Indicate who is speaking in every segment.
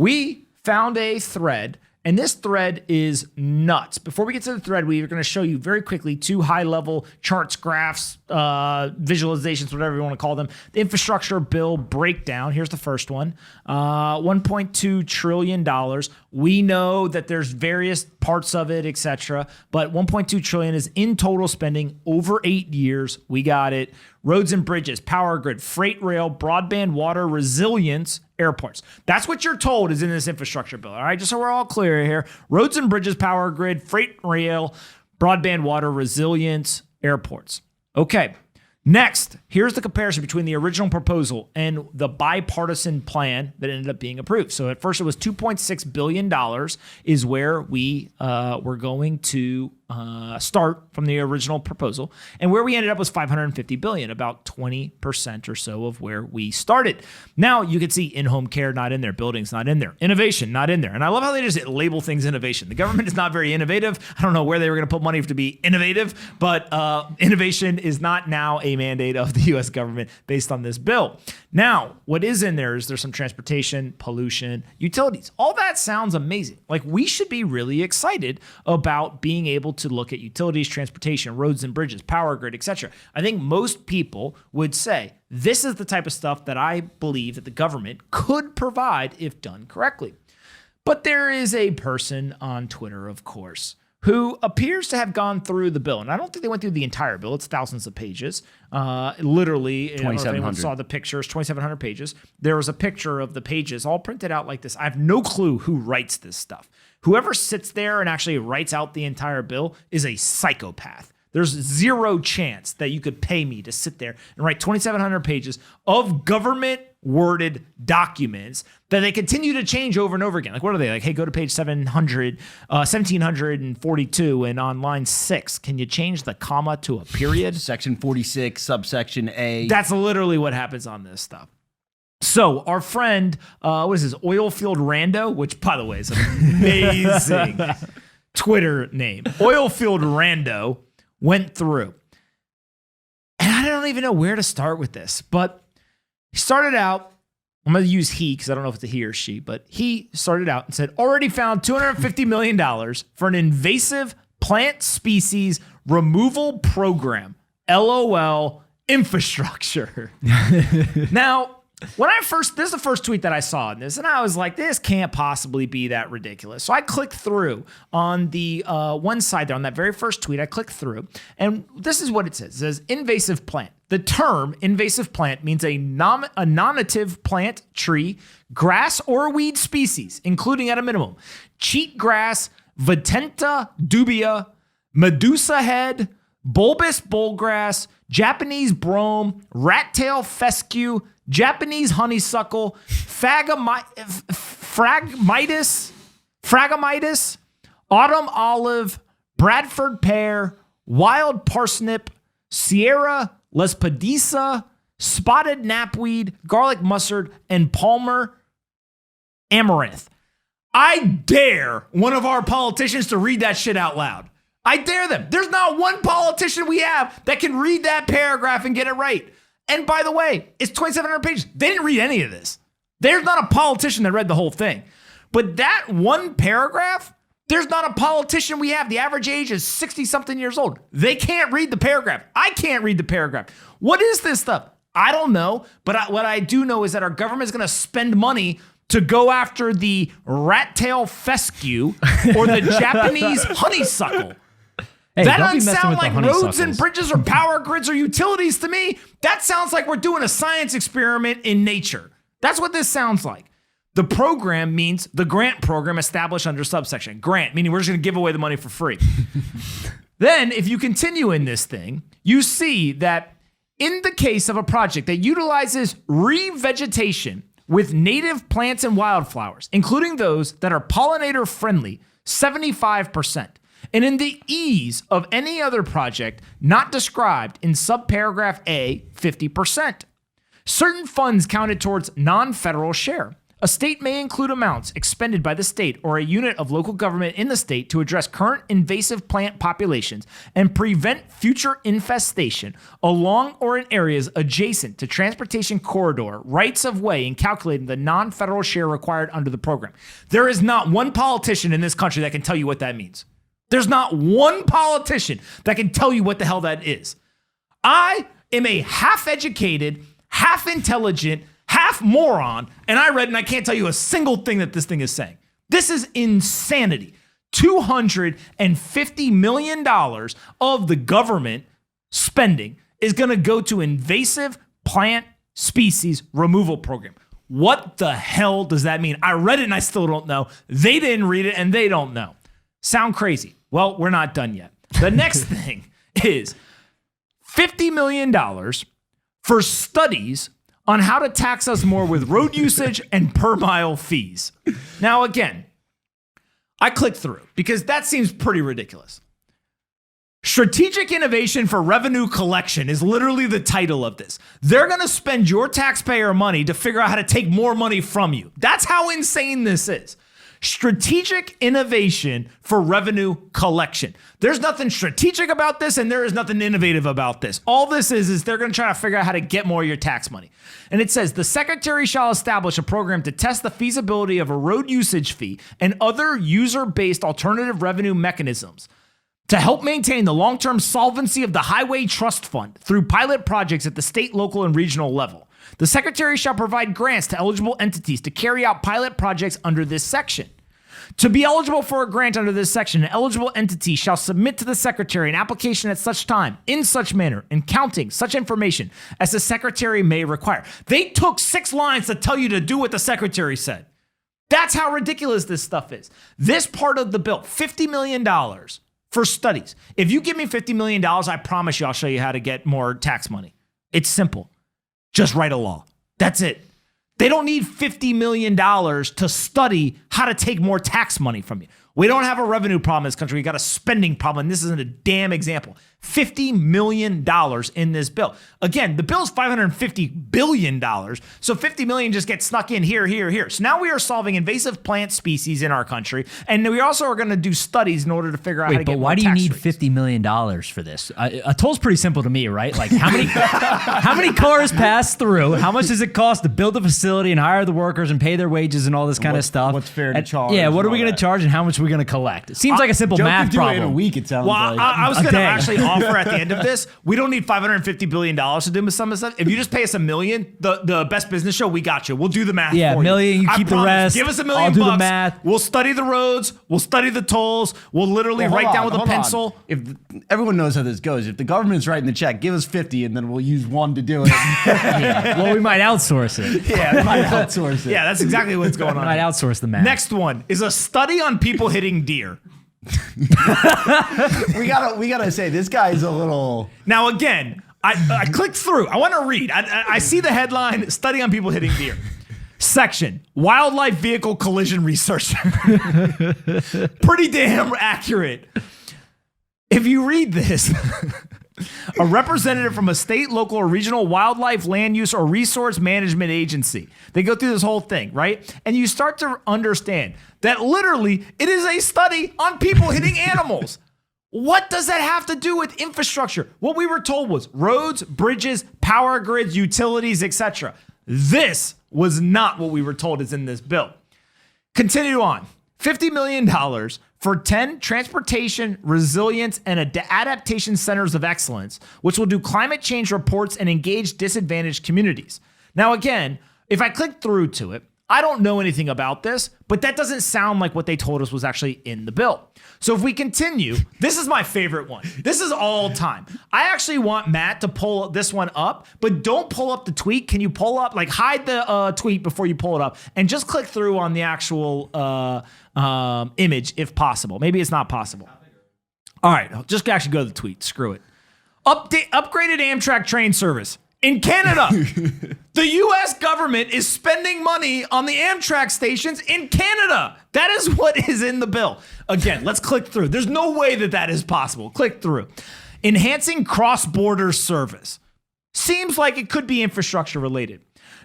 Speaker 1: we found a thread, and this thread is nuts. Before we get to the thread, we are going to show you very quickly 2 high-level charts, graphs, visualizations, whatever you want to call them. The infrastructure bill breakdown. Here's the first one. $1.2 trillion. We know that there's various parts of it, etc., but $1.2 trillion is in total spending over 8 years. We got it. Roads and bridges, power grid, freight rail, broadband, water, resilience, airports. That's what you're told is in this infrastructure bill. All right, just so we're all clear here. Roads and bridges, power grid, freight rail, broadband, water, resilience, airports. Okay. Next, here's the comparison between the original proposal and the bipartisan plan that ended up being approved. So at first it was $2.6 billion is where we were going to start from the original proposal. And where we ended up was $550 billion, about 20% or so of where we started. Now you can see in-home care not in there, buildings not in there, innovation not in there. And I love how they just label things innovation. The government is not very innovative. I don't know where they were going to put money to be innovative, but innovation is not now a mandate of the U.S. government based on this bill. Now, what is in there is there's some transportation, pollution, utilities. All that sounds amazing. Like we should be really excited about being able to look at utilities, transportation, roads and bridges, power grid, etc. I think most people would say this is the type of stuff that I believe that the government could provide if done correctly. But there is a person on Twitter, of course, who appears to have gone through the bill. And I don't think they went through the entire bill. It's thousands of pages. Literally, I don't know if anyone saw the pictures, 2,700 pages. There was a picture of the pages all printed out like this. I have no clue who writes this stuff. Whoever sits there and actually writes out the entire bill is a psychopath. There's zero chance that you could pay me to sit there and write 2,700 pages of government worded documents that they continue to change over and over again. Like, what are they? Like, hey, go to page 1742 and on line 6, can you change the comma to a period?
Speaker 2: Section 46, subsection A.
Speaker 1: That's literally what happens on this stuff. So our friend, what is his, Oilfield Rando, which, by the way, is an amazing Twitter name. Oilfield Rando went through. And I don't even know where to start with this, but he started out, I'm going to use he because I don't know if it's a he or she, but he started out and said, already found $250 million for an invasive plant species removal program. LOL infrastructure. Now, this is the first tweet that I saw in this, and I was like, this can't possibly be that ridiculous. So I clicked through on the one side there, on that very first tweet, I clicked through, and this is what it says. It says invasive plant. The term invasive plant means a non-native plant, tree, grass, or weed species, including at a minimum cheatgrass, Vitenta dubia, Medusa head, bulbous bullgrass, Japanese brome, rat-tail fescue, Japanese honeysuckle, Phragmitis, autumn olive, Bradford pear, wild parsnip, Sierra lespedisa, spotted knapweed, garlic mustard, and Palmer amaranth. I dare one of our politicians to read that shit out loud. I dare them. There's not one politician we have that can read that paragraph and get it right. And by the way, it's 2,700 pages. They didn't read any of this. There's not a politician that read the whole thing. But that one paragraph, there's not a politician we have. The average age is 60-something years old. They can't read the paragraph. I can't read the paragraph. What is this stuff? I don't know. But what I do know is that our government is going to spend money to go after the rat-tail fescue or the Japanese honeysuckle.
Speaker 3: Hey,
Speaker 1: that doesn't sound like roads and bridges or power grids or utilities to me. That sounds like we're doing a science experiment in nature. That's what this sounds like. The program means the grant program established under subsection. Grant, meaning we're just going to give away the money for free. Then, if you continue in this thing, you see that in the case of a project that utilizes revegetation with native plants and wildflowers, including those that are pollinator friendly, 75%. And in the ease of any other project not described in subparagraph A, 50%. Certain funds counted towards non-federal share. A state may include amounts expended by the state or a unit of local government in the state to address current invasive plant populations and prevent future infestation along or in areas adjacent to transportation corridor rights of way in calculating the non-federal share required under the program. There is not one politician in this country that can tell you what that means. There's not one politician that can tell you what the hell that is. I am a half-educated, half-intelligent, half moron, and I read and I can't tell you a single thing that this thing is saying. This is insanity. $250 million of the government spending is going to go to invasive plant species removal program. What the hell does that mean? I read it and I still don't know. They didn't read it and they don't know. Sound crazy? Well, we're not done yet. The next thing is $50 million for studies on how to tax us more with road usage and per mile fees. Now, again, I clicked through because that seems pretty ridiculous. Strategic innovation for revenue collection is literally the title of this. They're going to spend your taxpayer money to figure out how to take more money from you. That's how insane this is. Strategic innovation for revenue collection. There's nothing strategic about this and there is nothing innovative about this. All this is they're going to try to figure out how to get more of your tax money. And it says the secretary shall establish a program to test the feasibility of a road usage fee and other user-based alternative revenue mechanisms to help maintain the long-term solvency of the Highway Trust Fund through pilot projects at the state, local, and regional level. The secretary shall provide grants to eligible entities to carry out pilot projects under this section. To be eligible for a grant under this section, an eligible entity shall submit to the secretary an application at such time, in such manner, and counting such information as the secretary may require. They took 6 lines to tell you to do what the secretary said. That's how ridiculous this stuff is. This part of the bill, $50 million for studies. If you give me $50 million, I promise you I'll show you how to get more tax money. It's simple. Just write a law. That's it. They don't need $50 million to study how to take more tax money from you. We don't have a revenue problem in this country. We got a spending problem. This isn't a damn example. $50 million in this bill. Again, the bill is $550 billion. So $50 million just gets snuck in here, here, here. So now we are solving invasive plant species in our country. And we also are going to do studies in order to figure out how to get more tax rates.
Speaker 3: But why do you need $50 million for this? A toll's pretty simple to me, right? Like how many cars pass through? How much does it cost to build a facility and hire the workers and pay their wages and all this kind of stuff?
Speaker 2: What's fair to charge?
Speaker 3: Yeah, what are we going to charge and how much are we going to collect? It seems like a simple math problem.
Speaker 2: In a week, it sounds like.
Speaker 1: I was going to actually offer at the end of this, we don't need $550 billion to do some of this stuff. If you just pay us $1 million, the Best Business Show, we got you. We'll do the math for you.
Speaker 3: Yeah, $1 million, you keep the rest.
Speaker 1: Give us $1 million
Speaker 3: I'll do
Speaker 1: bucks.
Speaker 3: the math.
Speaker 1: We'll study the roads. We'll study the tolls. We'll literally write down with a pencil.
Speaker 2: If everyone knows how this goes, if the government's writing the check, give us 50 and then we'll use 1 to do it.
Speaker 3: Yeah. Well, we might outsource it.
Speaker 2: Yeah, we might outsource it.
Speaker 1: Yeah, that's exactly what's going on.
Speaker 3: We might outsource the math.
Speaker 1: Next one is a study on people hitting deer.
Speaker 2: we gotta say this guy is a little.
Speaker 1: Now again, I clicked through. I want to read. I see the headline: "Study on people hitting deer." Section: Wildlife Vehicle Collision Research. Pretty damn accurate. If you read this. A representative from a state, local, or regional wildlife, land use, or resource management agency. They go through this whole thing, right? And you start to understand that literally it is a study on people hitting animals. What does that have to do with infrastructure? What we were told was roads, bridges, power grids, utilities, etc. This was not what we were told is in this bill. Continue on. $50 million for 10 transportation, resilience, and adaptation centers of excellence, which will do climate change reports and engage disadvantaged communities. Now, again, if I click through to it, I don't know anything about this, but that doesn't sound like what they told us was actually in the bill. So if we continue, this is my favorite one. This is all time. I actually want Matt to pull this one up, but don't pull up the tweet. Can you pull up, like hide the tweet before you pull it up and just click through on the actual image if possible. Maybe it's not possible. All right, I'll just actually go to the tweet. Screw it. Upgraded Amtrak train service. In Canada, the U.S. government is spending money on the Amtrak stations in Canada. That is what is in the bill. Again, let's click through. There's no way that that is possible. Click through. Enhancing cross-border service. Seems like it could be infrastructure related.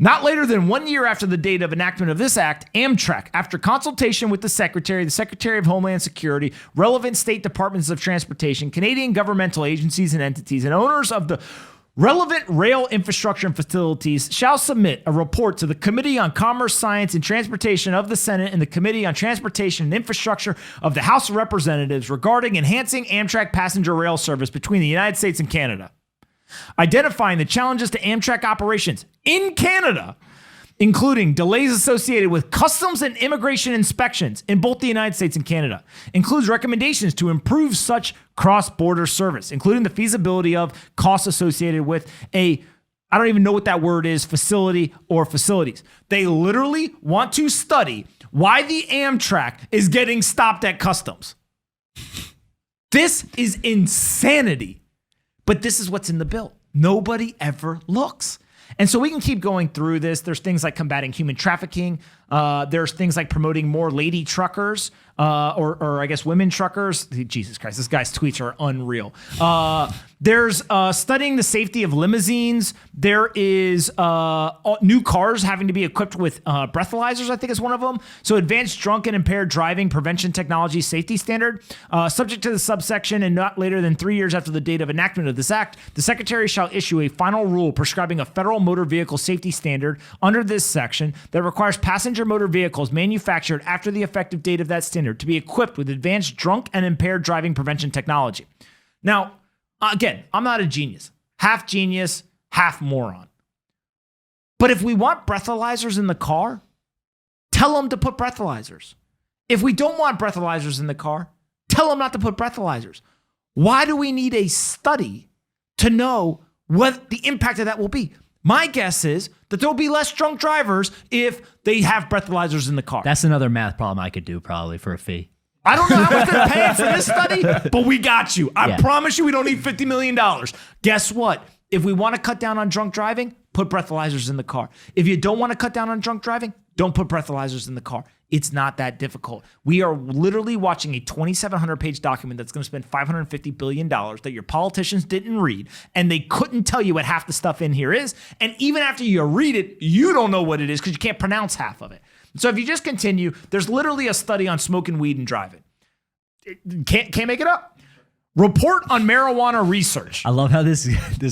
Speaker 1: Not later than 1 year after the date of enactment of this act, Amtrak, after consultation with the Secretary of Homeland Security, relevant state departments of transportation, Canadian governmental agencies and entities, and owners of the relevant rail infrastructure and facilities, shall submit a report to the Committee on Commerce, Science, and Transportation of the Senate and the Committee on Transportation and Infrastructure of the House of Representatives regarding enhancing Amtrak passenger rail service between the United States and Canada, identifying the challenges to Amtrak operations in Canada, including delays associated with customs and immigration inspections in both the United States and Canada, includes recommendations to improve such cross-border service, including the feasibility of costs associated with I don't even know what that word is, facility or facilities. They literally want to study why the Amtrak is getting stopped at customs. This is insanity. But this is what's in the bill. Nobody ever looks. And so we can keep going through this. There's things like combating human trafficking. There's things like promoting more lady truckers, or I guess women truckers. Jesus Christ, this guy's tweets are unreal. There's studying the safety of limousines. There is new cars having to be equipped with breathalyzers, I think is one of them. So advanced drunk and impaired driving prevention technology safety standard. Subject to the subsection and not later than 3 years after the date of enactment of this act, the Secretary shall issue a final rule prescribing a federal motor vehicle safety standard under this section that requires passenger motor vehicles manufactured after the effective date of that standard to be equipped with advanced drunk and impaired driving prevention technology. Now, again, I'm not a genius. Half genius, half moron. But if we want breathalyzers in the car, tell them to put breathalyzers. If we don't want breathalyzers in the car, tell them not to put breathalyzers. Why do we need a study to know what the impact of that will be? My guess is that there'll be less drunk drivers if they have breathalyzers in the car.
Speaker 3: That's another math problem I could do probably for a fee.
Speaker 1: I don't know how much they're paying for this study, but we got you. I promise you we don't need $50 million. Guess what? If we want to cut down on drunk driving, put breathalyzers in the car. If you don't want to cut down on drunk driving, don't put breathalyzers in the car. It's not that difficult. We are literally watching a 2,700-page document that's going to spend $550 billion that your politicians didn't read, and they couldn't tell you what half the stuff in here is. And even after you read it, you don't know what it is because you can't pronounce half of it. So if you just continue, there's literally a study on smoking weed and driving. Can't make it up. Report on marijuana research.
Speaker 3: I love how this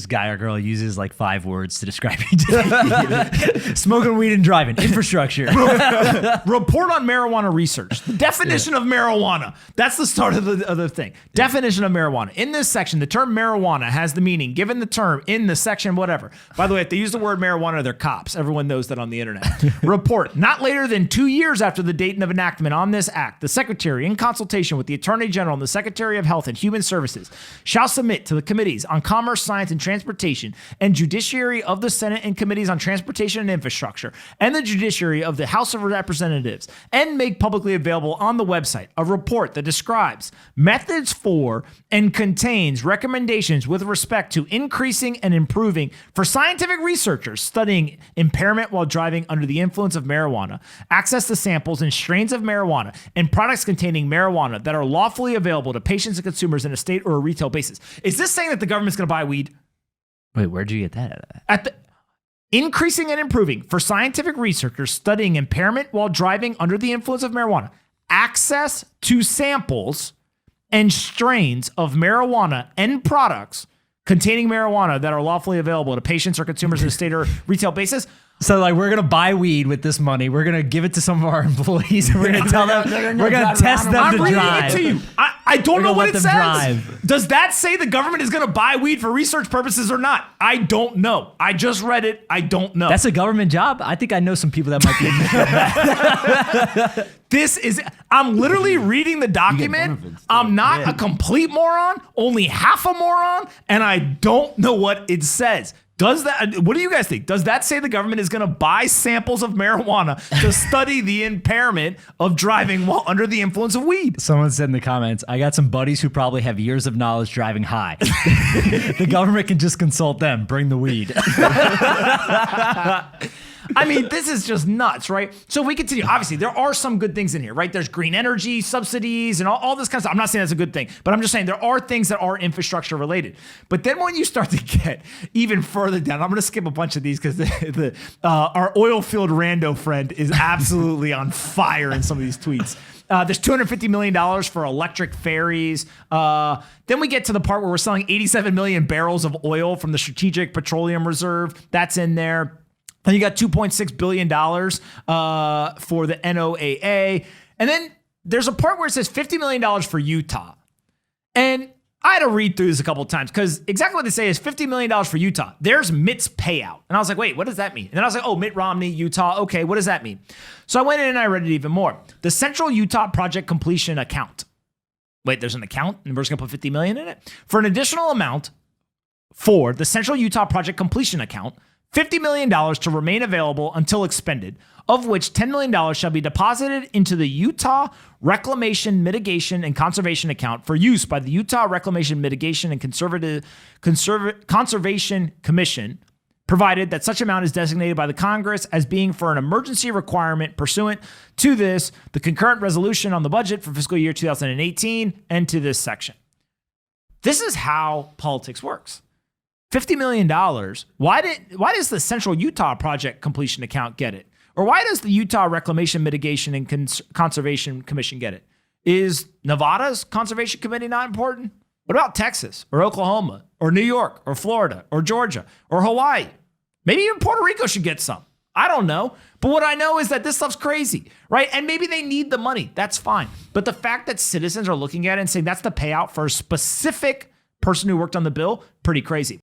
Speaker 3: guy or girl uses like 5 words to describe it. Smoking weed and driving. Infrastructure.
Speaker 1: Report on marijuana research. The definition of marijuana. That's the start of the thing. Definition of marijuana. In this section, the term marijuana has the meaning given the term in the section whatever. By the way, if they use the word marijuana, they're cops. Everyone knows that on the internet. Report. Not later than 2 years after the date of enactment on this act, the Secretary, in consultation with the Attorney General and the Secretary of Health and Human Services, shall submit to the Committees on Commerce, Science, and Transportation and Judiciary of the Senate and Committees on Transportation and Infrastructure and the Judiciary of the House of Representatives and make publicly available on the website a report that describes methods for and contains recommendations with respect to increasing and improving for scientific researchers studying impairment while driving under the influence of marijuana, access to samples and strains of marijuana, and products containing marijuana that are lawfully available to patients and consumers in a state or a retail basis. Is this saying that the government's going to buy weed?
Speaker 3: Wait, where'd you get that out of?
Speaker 1: At the increasing and improving for scientific researchers studying impairment while driving under the influence of marijuana, access to samples and strains of marijuana and products containing marijuana that are lawfully available to patients or consumers in a state or retail basis.
Speaker 3: So like we're going to buy weed with this money. We're going to give it to some of our employees and we're going to tell them, we're going to test them to
Speaker 1: I'm reading
Speaker 3: drive.
Speaker 1: it to you. I don't know what it says.
Speaker 3: Drive.
Speaker 1: Does that say the government is going to buy weed for research purposes or not? I don't know. I just read it. I don't know.
Speaker 3: That's a government job. I think I know some people that might be.
Speaker 1: I'm literally reading the document. I'm not a complete moron, only half a moron, and I don't know what it says. What do you guys think? Does that say the government is going to buy samples of marijuana to study the impairment of driving while under the influence of weed?
Speaker 3: Someone said in the comments, I got some buddies who probably have years of knowledge driving high. The government can just consult them. Bring the weed.
Speaker 1: I mean, this is just nuts, right? So if we continue, obviously, there are some good things in here, right? There's green energy subsidies and all this kind of stuff. I'm not saying that's a good thing, but I'm just saying there are things that are infrastructure related. But then when you start to get even further down, I'm going to skip a bunch of these because our oil field rando friend is absolutely on fire in some of these tweets. There's $250 million for electric ferries. Then we get to the part where we're selling 87 million barrels of oil from the Strategic Petroleum Reserve. That's in there. Then you got $2.6 billion for the NOAA. And then there's a part where it says $50 million for Utah. And I had to read through this a couple of times because exactly what they say is $50 million for Utah. There's Mitt's payout. And I was like, wait, what does that mean? And then I was like, oh, Mitt Romney, Utah. Okay, what does that mean? So I went in and I read it even more. The Central Utah Project Completion Account. Wait, there's an account and we're just going to put 50 million in it? For an additional amount for the Central Utah Project Completion Account, $50 million to remain available until expended, of which $10 million shall be deposited into the Utah Reclamation, Mitigation, and Conservation Account for use by the Utah Reclamation, Mitigation, and Conservation Commission, provided that such amount is designated by the Congress as being for an emergency requirement pursuant to this, the concurrent resolution on the budget for fiscal year 2018, and to this section. This is how politics works. $50 million. Why does the Central Utah Project Completion Account get it? Or why does the Utah Reclamation, Mitigation, and Conservation Commission get it? Is Nevada's Conservation Committee not important? What about Texas or Oklahoma or New York or Florida or Georgia or Hawaii? Maybe even Puerto Rico should get some. I don't know. But what I know is that this stuff's crazy, right? And maybe they need the money. That's fine. But the fact that citizens are looking at it and saying that's the payout for a specific person who worked on the bill, pretty crazy.